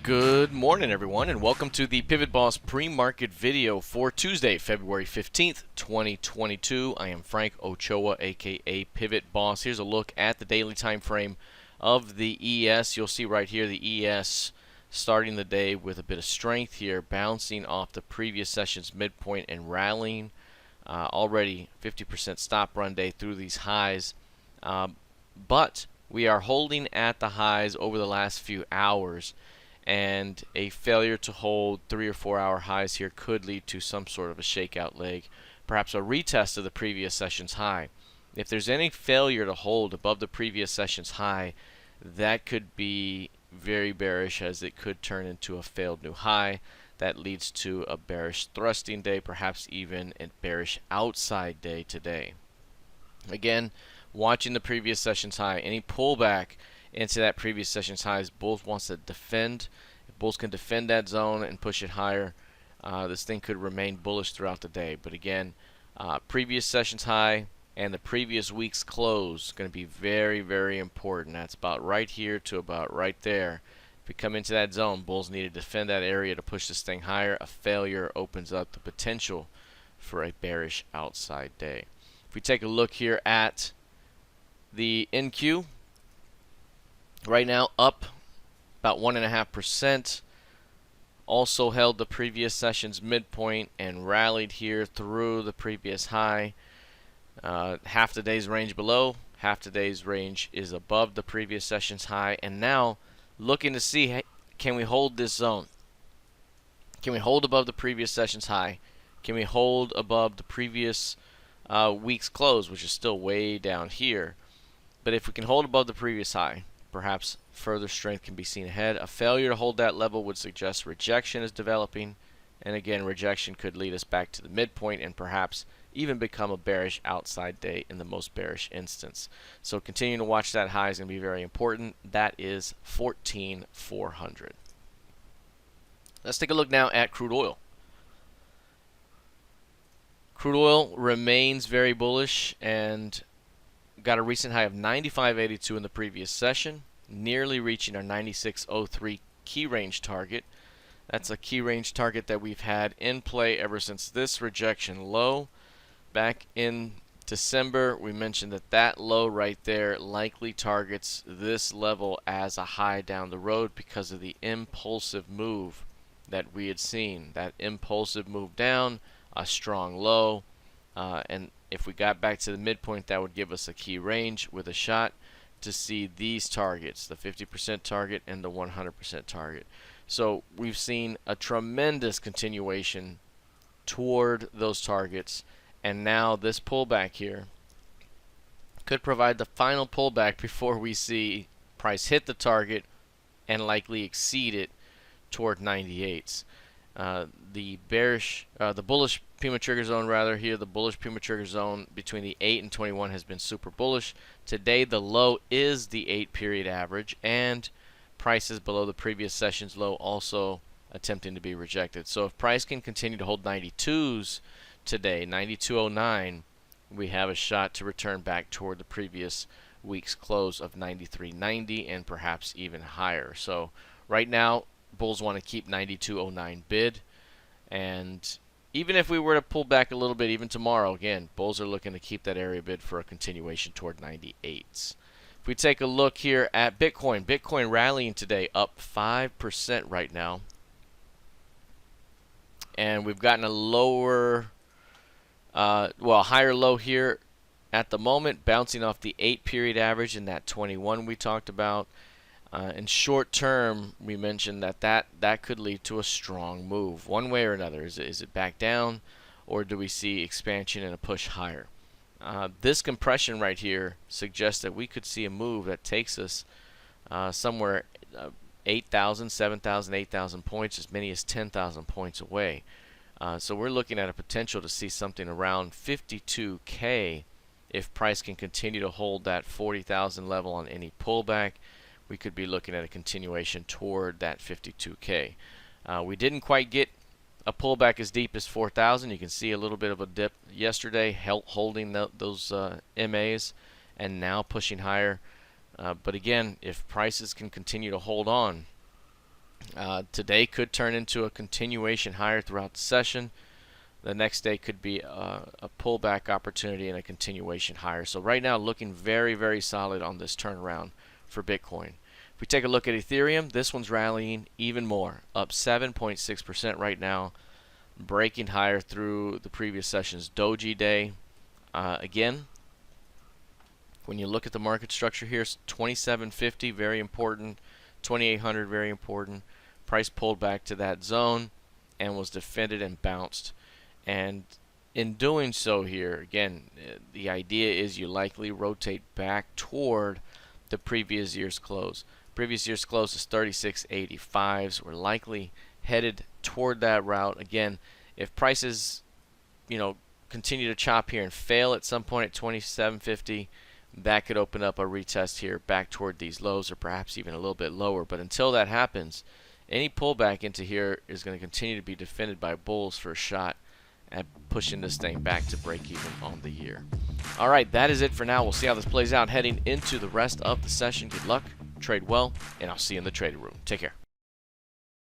Good morning, everyone, and welcome to the PivotBoss pre-market video for Tuesday, February 15th, 2022. I am Frank Ochoa, aka PivotBoss. Here's a look at the daily time frame of the ES. You'll see right here the ES starting the day with a bit of strength here, bouncing off the previous session's midpoint and rallying. Already 50% stop run day through these highs, but we are holding at the highs over the last few hours. And a failure to hold 3 or 4 hour highs here could lead to some sort of a shakeout leg, perhaps a retest of the previous session's high. If there's any failure to hold above the previous session's high, that could be very bearish, as it could turn into a failed new high that leads to a bearish thrusting day, perhaps even a bearish outside day today. Again, watching the previous session's high, any pullback into that previous session's highs, bulls wants to defend. If bulls can defend that zone and push it higher, this thing could remain bullish throughout the day. But again, previous session's high and the previous week's close going to be very, very important. That's about right here to about right there. If we come into that zone, bulls need to defend that area to push this thing higher. A failure opens up the potential for a bearish outside day. If we take a look here at the NQ, right now up about 1.5%. Also held the previous session's midpoint and rallied here through the previous high. Half the day's range below, half the day's range is above the previous session's high. And now looking to see, hey, can we hold this zone? Can we hold above the previous session's high? Can we hold above the previous week's close, which is still way down here? But if we can hold above the previous high, perhaps further strength can be seen ahead. A failure to hold that level would suggest rejection is developing, and again, rejection could lead us back to the midpoint and perhaps even become a bearish outside day in the most bearish instance. So continuing to watch that high is going to be very important. That is 14,400. Let's take a look now at crude oil. Crude oil remains very bullish and got a recent high of 95.82 in the previous session, nearly reaching our 96.03 key range target. That's a key range target that we've had in play ever since this rejection low. Back in December, we mentioned that that low right there likely targets this level as a high down the road because of the impulsive move that we had seen. That impulsive move down, a strong low, and if we got back to the midpoint, that would give us a key range with a shot to see these targets, the 50% target and the 100% target. So we've seen a tremendous continuation toward those targets, and now this pullback here could provide the final pullback before we see price hit the target and likely exceed it toward 98s. The bullish Pima trigger zone the bullish Pima trigger zone between the 8 and 21 has been super bullish. Today the low is the 8 period average, and prices below the previous session's low also attempting to be rejected. So if price can continue to hold 92s today, 92.09, we have a shot to return back toward the previous week's close of 93.90 and perhaps even higher. So right now bulls want to keep 92.09 bid, and even if we were to pull back a little bit, even tomorrow, again, bulls are looking to keep that area bid for a continuation toward 98s. If we take a look here at Bitcoin, Bitcoin rallying today, up 5% right now, and we've gotten a lower, higher low here at the moment, bouncing off the 8 period average in that 21 we talked about. In short term, we mentioned that could lead to a strong move one way or another. Is it back down, or do we see expansion and a push higher? This compression right here suggests that we could see a move that takes us somewhere 8,000, 7,000, 8,000 points, as many as 10,000 points away. So we're looking at a potential to see something around 52K if price can continue to hold that 40,000 level on any pullback. We could be looking at a continuation toward that 52K. We didn't quite get a pullback as deep as 4,000. You can see a little bit of a dip yesterday, holding those MAs, and now pushing higher. But again, if prices can continue to hold on, Today could turn into a continuation higher throughout the session. The next day could be a pullback opportunity and a continuation higher. So right now, looking very, very solid on this turnaround for Bitcoin. If we take a look at Ethereum, this one's rallying even more, up 7.6% right now, breaking higher through the previous session's doji day. Again, when you look at the market structure here, 2750 very important, 2800 very important. Price pulled back to that zone and was defended and bounced. And in doing so here, again, the idea is you likely rotate back toward the previous year's close. Previous year's close is 36.85s. We're likely headed toward that route. Again, if prices, continue to chop here and fail at some point at 27.50, that could open up a retest here back toward these lows, or perhaps even a little bit lower. But until that happens, any pullback into here is going to continue to be defended by bulls for a shot at pushing this thing back to break even on the year. All right, that is it for now. We'll see how this plays out heading into the rest of the session. Good luck, trade well, and I'll see you in the trading room. Take care.